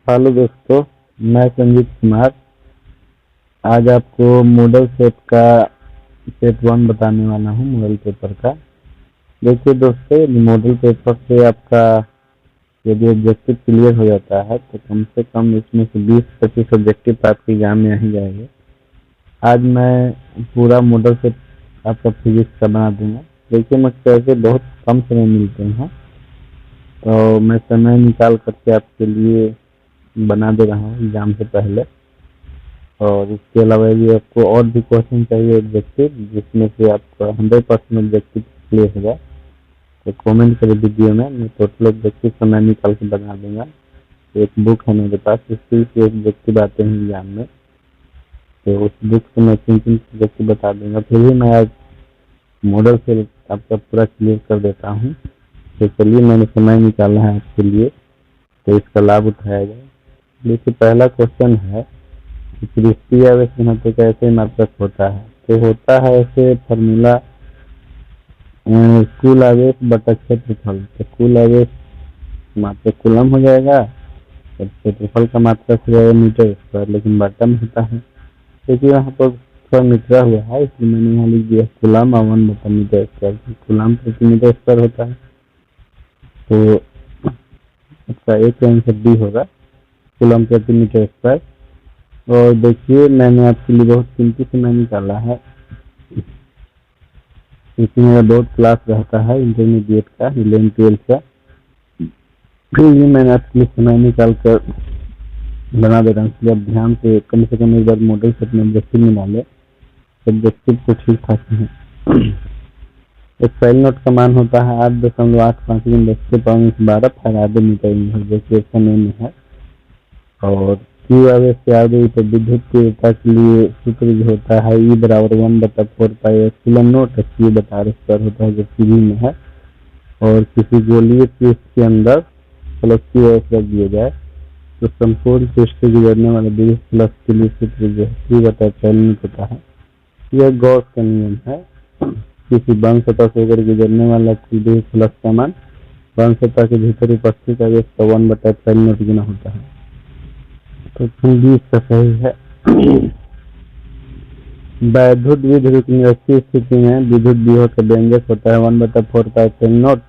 Hello दोस्तों, मैं संजीत कुमार। आज आपको मॉडल सेट का सेट वन बताने वाला हूँ मॉडल पेपर का। देखिए दोस्तों, मॉडल पेपर से आपका यदि ऑब्जेक्टिव क्लियर हो जाता है तो कम से कम इसमें से 20-25 ऑब्जेक्टिव तो आपके एग्जाम में आ ही जाएंगे। आज मैं पूरा मॉडल सेट आपका फिजिक्स का बना दूंगा। देखिए, मुझसे ऐसे बहुत कम समय मिलते हैं, तो मैं समय निकाल करके आपके लिए बना दे रहा हूँ एग्जाम से पहले। और इसके अलावा यदि आपको और भी क्वेश्चन चाहिए ऑब्जेक्टिव जिसमें से आपका 100% ऑब्जेक्टिव क्लियर होगा तो कमेंट करें वीडियो में, मैं टोटल ऑब्जेक्टिव समय निकाल के बना दूंगा। एक बुक है मेरे पास, इसकी से ऑब्जेक्टिव आते हैं एग्जाम में, तो उस बुक से मैं 3-3 ऑब्जेक्टिव बता दूंगा। फिर भी मैं आज मॉडल से आपका पूरा क्लियर कर देता हूँ। तो चलिए, मैंने समय निकाला है आपके लिए, तो इसका लाभ उठाया जाए। देखिए, पहला क्वेश्चन है पृष्ठीय आवेश घनत्व कैसे मात्रक होता है। तो होता है ऐसे फॉर्मूला, कुल आवेश बटा क्षेत्रफल। तो कुल आवेश मात्रक कूलम हो जाएगा और क्षेत्रफल का मात्रक हो जाएगा मीटर स्क्वायर, लेकिन बटा में होता है क्योंकि यहाँ पर थोड़ा मिटरा हुआ है, इसलिए मैंने यहाँ लिख दिया कूलम 1/मीटर स्क्वायर। कूलम प्रति मीटर स्क्वायर होता है, तो इसका एक आंसर डी होगा, कूलम प्रति मीटर स्क्वायर। और देखिए, मैंने आपके लिए बहुत कीमती समय निकाला है, क्योंकि मेरा बहुत क्लास रहता है इंटरमीडिएट का, 11-12 का। फिर भी मैंने आपके लिए समय निकाल कर बना दे रहा हूँ, इसलिए आप ध्यान से कम एक बार मॉडल सेट में ऑब्जेक्टिव में डालें, ऑब्जेक्टिव को ठीक ठाक है। एक फाइल नोट का मान होता है 8.85×10⁻12 फैराडे मीटर इनवर्स, जो कि एक्शन में है। और क्यू आवेश से आगे तो विद्युत तीव्रता के लिए सूत्र जो होता है E बराबर 1/4πε0 Q बटा R स्क्वायर होता है, जो सीधी में है। और किसी गोलीय पृष्ठ के अंदर प्लस Q आवेश रख दिया जाए तो संपूर्ण पृष्ठ से गुजरने वाले विद्युत फ्लक्स के लिए सूत्र जो है Q बटा एप्सिलॉन होता है। यह गॉस का नियम है। किसी बंद सतह से होकर गुजरने वाला विद्युत फ्लक्स का मान बंद सतह के भीतर उपस्थित आवेश का 1/एप्सिलॉन गुना होता है। तो इसका सही है। वैद्युत द्विध्रुव की निरक्षीय स्थिति में विद्युत विभव का व्यंजक होता है 1/4πε0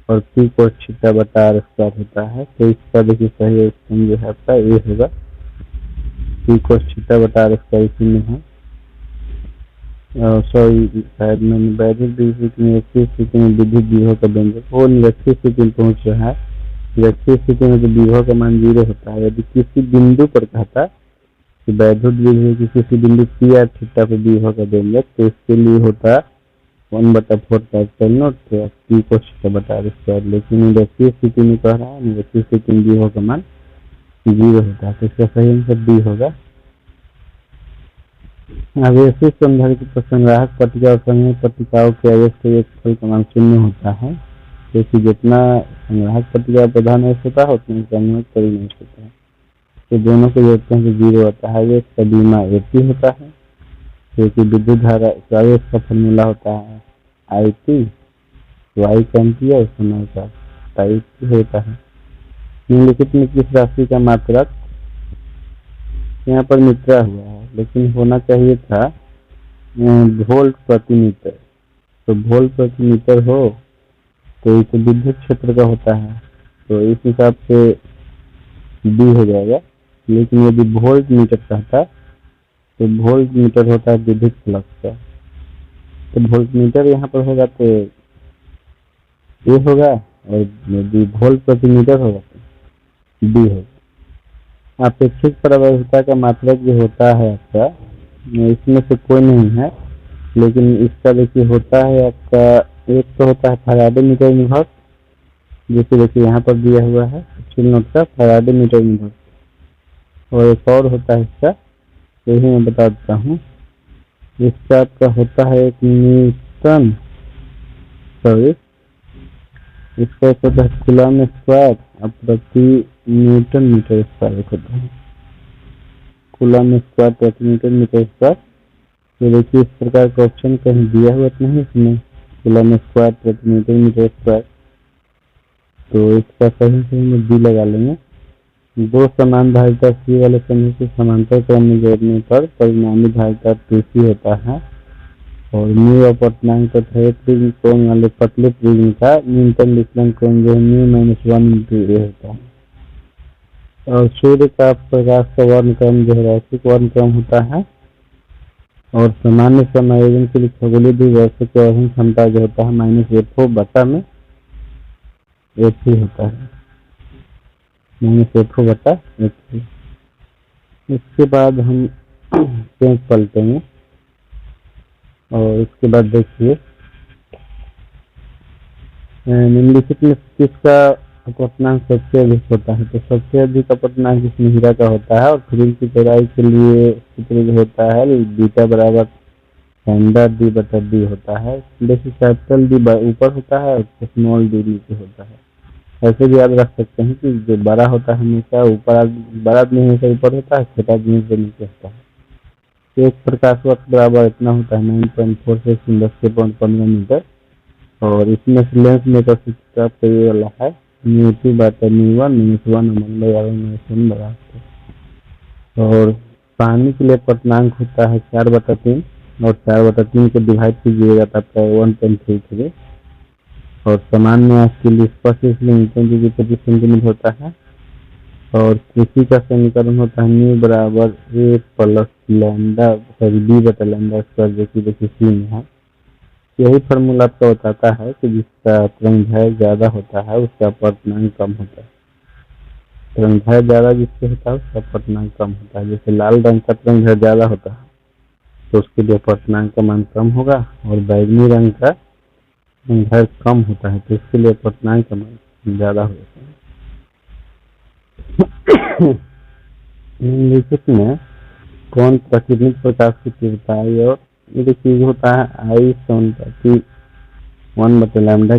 और P cos थीटा बटा R स्क्वायर होता है। तो इसका देखिए सही ऑप्शन जो है आपका ए होगा, P cos थीटा बटा R स्क्वायर इसी में है। सॉरी, शायद मैंने वैद्युत द्विध्रुव की निरक्षीय स्थिति में विद्युत विभव का व्यंजक, वो निरक्षीय स्थिति में पहुंच रहा है। निरक्षीय स्थिति में तो विभव का मान 0 होता है। यदि किसी बिंदु पर कहता कि वैद्युत विभव की किसी बिंदु P R थीटा पर विभव का व्यंजक, तो इसके लिए होता 1/4πε0 P cos थीटा बटा R स्क्वायर। लेकिन निरक्षीय स्थिति में कह रहा है, निरक्षीय स्थिति में विभव का मान 0 होता है, तो इसका सही आंसर डी होगा। आवेशित संधारित्र संग्राहक पट्टिका और संग्रह पट्टिकाओं के आवेश के एक का मान 0 होता है, क्योंकि जितना संग्राहक पट्टिका प्रधान आवेश होता है उतना संग्राहक परिणाम होता है। तो दोनों को जोड़ते हैं तो 0 आता है। ये बीमा AP होता है, क्योंकि विद्युत धारा आवेश का फॉर्मूला होता है IT, वाई का एम्पियर, समय का टाइप होता है। निम्नलिखित में किस राशि का मात्रक यहाँ पर मित्रा हुआ है, लेकिन होना चाहिए था वोल्ट प्रति मीटर। तो वोल्ट प्रति मीटर हो तो ये तो विद्युत क्षेत्र का होता है, तो इस हिसाब से डी हो जाएगा। लेकिन यदि वोल्ट मीटर कहता तो वोल्ट मीटर होता है विद्युत फ्लक्स का, तो वोल्ट मीटर यहाँ पर होगा तो ये होगा, और यदि वोल्ट प्रति मीटर होगा तो डी होगा। अपेक्षित प्रवाहिता का मात्रक जो होता है आपका, इसमें से कोई नहीं है, लेकिन इसका देखिए होता है आपका, एक तो होता है फैराडे मीटर इनवर्स, जैसे देखिए यहाँ पर दिया हुआ है नोट का फैराडे मीटर इनवर्स। और एक और होता है इसका, यही मैं बता देता हूँ। इसका आपका होता है एक न्यूटन, सॉरी, इसका एक होता है कूलम स्क्वायर प्रति न्यूटन मीटर स्क्वायर होता है, कूलम स्क्वायर प्रति न्यूटन मीटर स्क्वायर। तो देखिए इस प्रकार का ऑप्शन कहीं दिया हुआ नहीं इसमें, कूलम स्क्वायर प्रति न्यूटन मीटर स्क्वायर। तो इसका सही से हम डी लगा लेंगे, दो समान धारिता सी वाले समूह को समांतर क्रम में जोड़ने पर परिणामी धारिता 2C होता है और म्यू अपवर्तनांक तथा एक प्रिज्म कोण वाले पतले प्रिज्म का न्यूनतम विचलन कोण जो μ-1 होता है। और सूर्य का प्रकाश का वर्णक्रम जो है रैखिक वर्णक्रम होता है और सामान्य समायोजन के लिए खगोलीय द्विवर्षक की अवधि क्षमता जो होता है -F4 बटा में F3 होता है, -F4 बटा F3। इसके बाद हम पेज पलटेंगे और इसके बाद देखिए निम्नलिखित में किसका अपवर्तनांक सबसे अधिक होता है। तो सबसे अधिक अपवर्तनांक इसमें हीरा का होता है और फिल्म की चौड़ाई के लिए सूत्र जो होता है बीटा बराबर लैम्डा बटा डी होता है। देखिए कैपिटल डी ऊपर होता है और स्मॉल डी नीचे होता है। ऐसे भी याद रख सकते हैं कि जो बड़ा होता है हमेशा ऊपर, बड़ा आदमी हमेशा ऊपर होता है, छोटा आदमी हमेशा नीचे होता है। एक प्रकाश वर्ष बराबर इतना होता है 9.4 से 10.15 मीटर और इसमें से लेंस मेकर सूत्र का ये वाला है μ2 बटा μ1 -1 बराबर। और पानी के लिए अपवर्तनांक होता है 4/3 और 4/3 को डिवाइड कीजिएगा तब आपका 1.33 और समान न्यास के लिए स्पष्ट इसलिए न्यूटन की 25 सेंटीमीटर होता है। और कृषि का समीकरण होता है न्यू बराबर ए प्लस लैम्डा बी बटा लैम्डा स्क्वायर जो कि देखिए सी में है। यही फार्मूला आपको बताता है कि जिसका तरंगदैर्घ्य ज्यादा होता है उसका अपवर्तनांक कम होता है। तरंगदैर्घ्य ज्यादा जिससे होता है उसका अपवर्तनांक कम होता है। जैसे लाल रंग का तरंगदैर्घ्य ज्यादा होता है तो उसके लिए अपवर्तनांक का मान कम होगा और बैगनी रंग का तरंगदैर्घ्य कम होता है तो इसके लिए अपवर्तनांक का मान ज्यादा होता है। निम्नलिखित में कौन प्रतिनिधित्व प्रकाश की तीव्रता है और ये चीज होता है आई 1/λ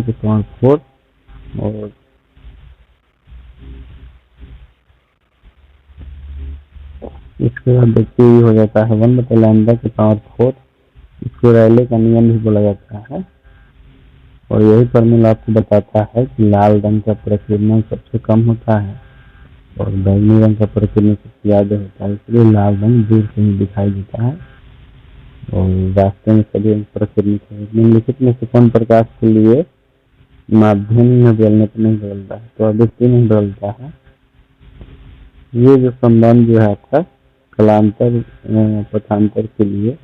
के पावर 4 और इसके बाद देखिए ये हो जाता है 1/λ के पावर 4। इसको रैले का नियम भी बोला जाता है और यही फार्मूला आपको बताता है कि लाल रंग का प्रकीर्णन सबसे कम होता है और बैंगनी रंग का प्रकीर्णन सबसे ज्यादा होता है। इसलिए लाल रंग दूर से ही दिखाई देता है और रास्ते में सभी प्रकीर्णित है। निम्नलिखित में से कौन प्रकाश के लिए माध्यम में बदलने पर नहीं बदलता है। तो अद्वितीय नहीं बदलता है। ये जो संबंध जो है आपका कलांतर पथांतर के लिए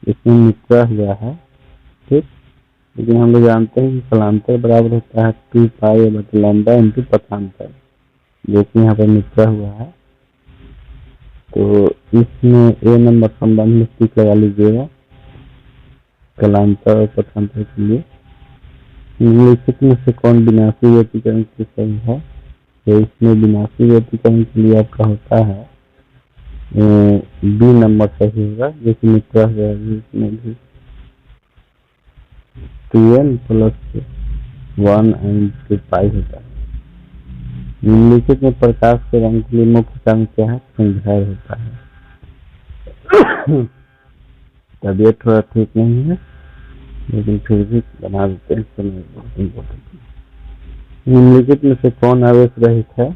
इसमें निकला हुआ है, ठीक। लेकिन हम लोग जानते हैं कि कलांतर बराबर होता है 2π/λ इंटू पथांतर जो कि यहाँ पर निकला हुआ है। तो इसमें ए नंबर संबंध में टिक लगा लीजिएगा कलांतर और पथांतर के लिए। निम्नलिखित में से कौन विनाशी व्यतिकरण की सही है। तो इसमें विनाशी व्यतिकरण के लिए आपका होता है बी नंबर सही होगा जो कि निकला हुआ है। इसमें भी 2n + 1 and 2π होता है। निम्नलिखित में प्रकाश के रंग के लिए मुख्य कारण क्या है। तरंगदैर्घ्य होता है। तबियत थोड़ा ठीक नहीं है लेकिन फिर भी बना देते हैं, समय बहुत इम्पोर्टेंट है। निम्नलिखित में से कौन आवेश रहित है।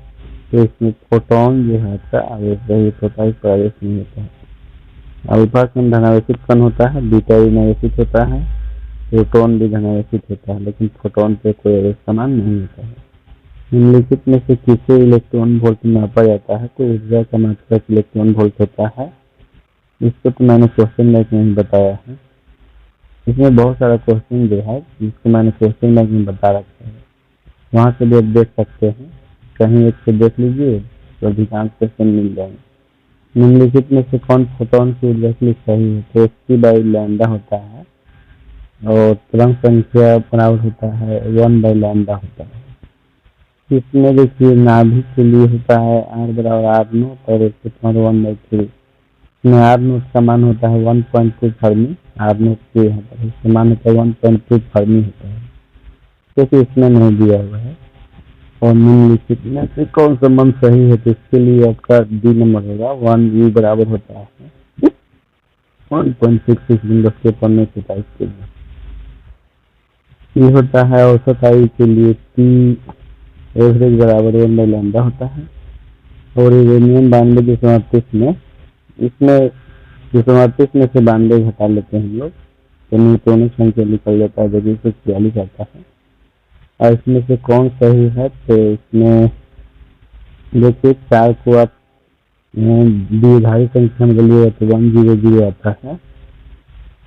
तो इसमें फोटोन जो है आवेश रहित होता है, इसका आवेश नहीं होता है। अल्फा कण धनावेशित कण होता है, बीटा ऋणावेशित होता है, प्रोटॉन भी धनावेशित होता है लेकिन फोटोन पे कोई आवेश समान नहीं होता है। निम्नलिखित में से किसे इलेक्ट्रॉन वोल्ट नापा जाता है। तो ऊर्जा का मात्रक इलेक्ट्रॉन वोल्ट होता है। इसको तो मैंने क्वेश्चन बैंक में बताया है। इसमें बहुत सारा क्वेश्चन जो है जिसको मैंने क्वेश्चन बैंक में बता रखा है, वहाँ से भी आप देख सकते हैं। कहीं एक से देख लीजिए तो अधिकांश क्वेश्चन मिल जाएंगे। निम्नलिखित में से कौन फोटोन की ऊर्जा के लिए सही है। तो h/λ होता है और तरंग संख्या बराबर होता है 1/λ होता है। इसमें देखिए नाभिक के लिए होता है R बराबर R0 और 1/3। इसमें R0 का मान होता है 1.2 फर्मी, R0 के यहाँ पर समान होता है 1.2 फर्मी होता है क्योंकि इसमें नहीं दिया हुआ है। और निम्नलिखित में से कौन सा मान सही है। तो इसके लिए आपका डी नंबर होगा 1 बराबर होता है 1.66 10 के पन्ने 27 के लिए। ये होता है औसत आयु के लिए T एवरेज बराबर 1/λ होता है। और यूरेनियम 92.38 में, इसमें 238 में से 92 घटा लेते हैं हम लोग तो न्यूट्रॉनिक संख्या निकल जाता है, जब 146 आता है। और इसमें से कौन सही है, तो इसमें देखिए 4 को आप द्विधारी संख्या में बोलिएगा तो 100 आता है,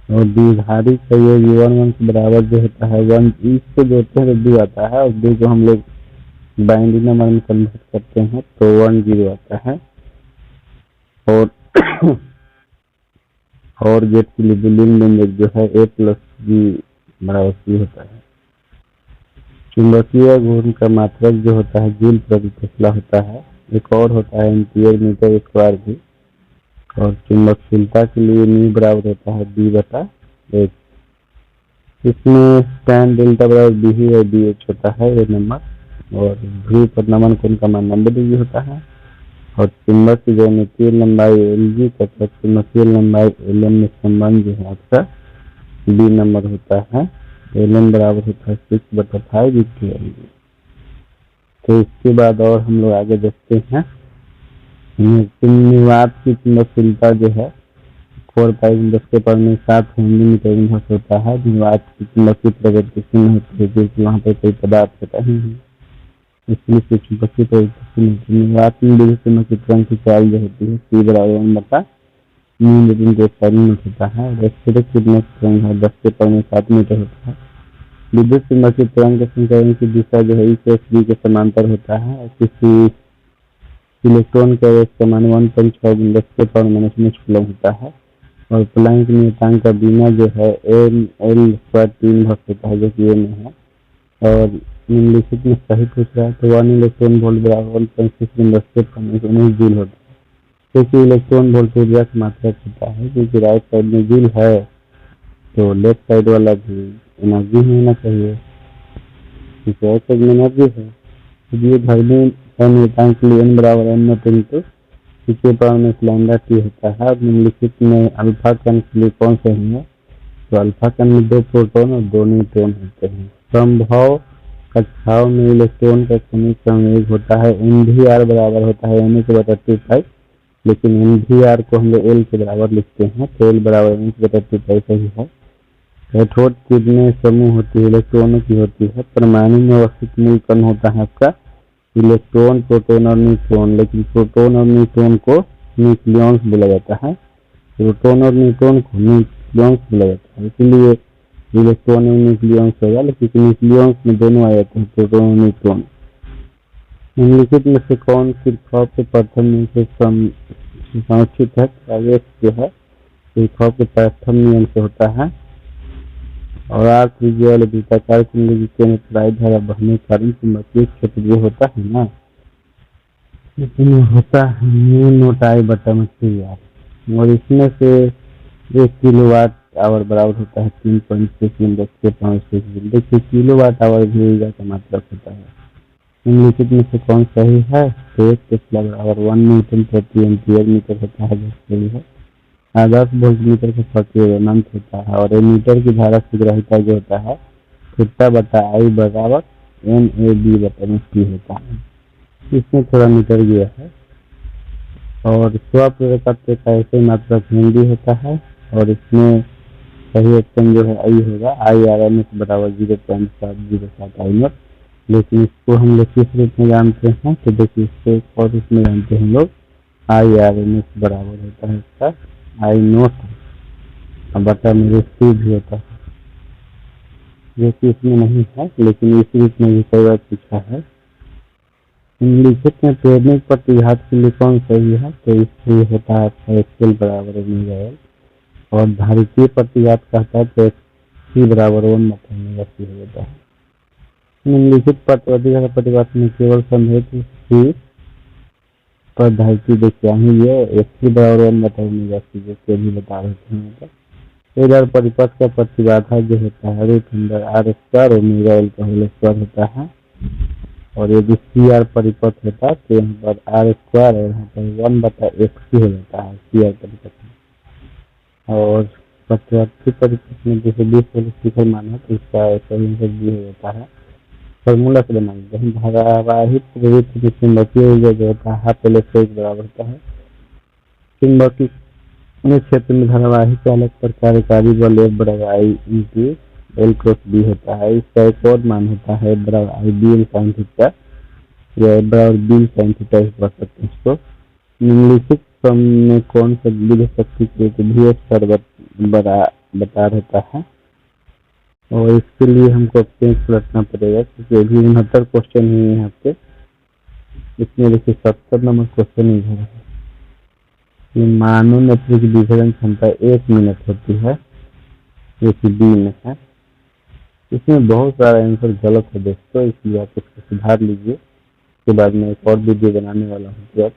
और द्विधारी का ये 1 के बराबर जो होता है 1, इसको जोड़ते हैं तो 2 आता है, और 2 को हम लोग बाइनरी नंबर में कन्वर्ट करते हैं तो 10 आता है। और और गेट की लिबुलिन व्यंजक जो है A + G बराबर C होता है। चुंबकीय गुण का मात्रक जो होता है जूल प्रति टेस्ला होता है। एक और होता है एम्पीयर मीटर स्क्वायर भी। और चुंबकशीलता के लिए न्यू बराबर होता है B/8। इसमें tan डेल्टा बराबर BE और BH होता है ये नंबर। और ध्रुव पर नमन कोण का मान 90 डिग्री होता है। और चुंबक की ज्यामितीय लंबाई Lg तथा चुंबकीय लंबाई Lm में संबंध जो है आपका B नंबर होता है। Lm बराबर होता है 6/5 × Lg। तो इसके बाद और हम लोग आगे देखते हैं निर्वात की चुंबकशीलता जो है 4π×10⁻⁷ मिलीमीटर इनवर्स होता है। निर्वात की चुंबकीय प्रवृत्ति शून्य होती है क्योंकि वहाँ पर कोई पदार्थ होता ही नहीं, इसलिए चुंबकीय प्रवृत्ति शून्य होती है। निर्वात में विद्युत चुंबकीय तरंग की चाल जो होती है C बराबर 1/μ होता है। और एक्सरे किरणों की तरंग है 10⁻⁷ मीटर होता है। विद्युत चुंबकीय तरंग के संचरण की दिशा जो है E/B के समांतर होता है। और किसी इलेक्ट्रॉन का आवेश का मान 1.6 × 10⁻⁻⁰ कूलम होता है। और प्लैंक नियतांक का बीमा जो है L² होता है, जो कि ये में है। और निम्नलिखित में सही पूछ रहा है तो 1 इलेक्ट्रॉन वोल्ट बराबर 1.6 × 10⁻⁹ जूल होता है। क्योंकि इलेक्ट्रॉन वोल्ट ऊर्जा की मात्रा होता है, क्योंकि राइट साइड में जूल है तो लेफ्ट साइड वाला भी एनर्जी ही होना चाहिए, क्योंकि राइट साइड में एनर्जी है। ये धर्मी नियतांक के लिए n बराबर m0 × λ/T होता है। और निम्नलिखित में अल्फा कण के लिए कौन सही है, तो अल्फा कण में 2 प्रोटॉन और 2 न्यूट्रॉन होते हैं। समभाव कक्षाओं में इलेक्ट्रॉन का क्षणिक संवेग होता है mvr बराबर होता है n/2π, लेकिन mvr को हम लोग L के बराबर लिखते हैं, तो L बराबर n/2π सही है। कैथोड किरणें समूह होती है इलेक्ट्रॉनों की होती है। परमाणु में अवस्थित मूल कण होता है आपका इलेक्ट्रॉन, प्रोटॉन और न्यूट्रॉन, लेकिन प्रोटॉन और न्यूट्रॉन को न्यूक्लियॉन्स बोला जाता है। प्रोटॉन और न्यूट्रॉन को न्यूक्लियॉन्स बोला जाता है, इसलिए इलेक्ट्रॉन और न्यूक्लियॉन्स होगा, लेकिन न्यूक्लियॉन्स में दोनों आ जाते हैं, प्रोटॉन और न्यूट्रॉन। निम्नलिखित में से कौन किरचॉफ के प्रथम नियम से संरक्षित है, आवेश जो है किरचॉफ के प्रथम नियम से होता है। और आर त्रिज्या वाले वृत्ताकार कुंडली के पराई धारा बहने के कारण चुंबकीय क्षेत्र जो होता है ना, लेकिन होता है μ0I/3r। और इसमें से 1 किलोवाट आवर बराबर होता है 3.6 × 10⁻⁶। देखिए किलोवाट आवर भी ऊर्जा का मात्रक होता है। निम्नलिखित में से कौन सही है, तो 1 टेस्ला बराबर 1 न्यूटन प्रति एम्पीयर मीटर होता है, जो सही है। आदर्श वोल्टमीटर का सक्रिय अनंत होता है। और एमीटर की धारा शीघ्रता जो होता है θ/I बराबर NAB/T होता है। इसमें थोड़ा मीटर गया है। और स्वप्रेरकत्व का ऐसे मात्रक हिंदी होता है। और इसमें सही ऑप्शन जो है I होगा, IRMS बराबर 0.707 I0। लेकिन इसको हम लोग किस रूप में जानते हैं, तो देखिए इसको और इसमें जानते हैं हम लोग IRMS बराबर होता है इसका I0 बटा मेरे C भी होता है, जो कि इसमें नहीं है, लेकिन इस रूप में भी कई बार पूछा है। निम्नलिखित में प्रेरणिक प्रतिघात के लिए कौन सही है, तो इसलिए होता है XL बराबर ω/L। और धारितीय प्रतिघात कहता है तो C बराबर 1/ωc हो जाता है। निम्नलिखित प्रतिघात में केवल संभवित C पर धारिती देखिए ये XC बराबर 1/ωc, जो भी बता रहे थे। इधर परिपथ का प्रतिबाधा जो होता है √r² ω/L का होल स्क्वायर होता है। और यदि CR परिपथ होता है तो यहाँ पर r² और यहाँ पर 1/xc हो जाता है CR परिपथ में। और प्रतिवर्ती परिपथ में जैसे 20 वाले शिखर माना तो इसका ऐसा ही हो जाता है फॉर्मूला से बना देते हैं। धारावाहिक प्रेरित की चुंबकीय ऊर्जा जो होता है हाफ एल स्क्वायर के बराबर होता है। चुंबकीय क्षेत्र में धारावाहिक चालक पर कार्यकारी बल F बराबर I into L cross B होता है। इसका एक और मान होता है F बराबर I B L sine theta या F बराबर B साइन थीटा पढ़ सकते हैं इसको। निम्नलिखित क्रम में कौन सा विद्युत शक्ति के भी बता रहता है, और इसके लिए हमको पेज पलटना पड़ेगा क्योंकि अभी 69 क्वेश्चन ही है आपके। इसमें देखिए 70 नंबर क्वेश्चन इधर है। मानोमेट्रिक विभेदन क्षमता 1 मिनट होती है, जो कि बी में है। इसमें बहुत सारा आंसर गलत है दोस्तों, इसलिए आप इसको सुधार लीजिए। उसके बाद में एक और वीडियो बनाने वाला हूँ।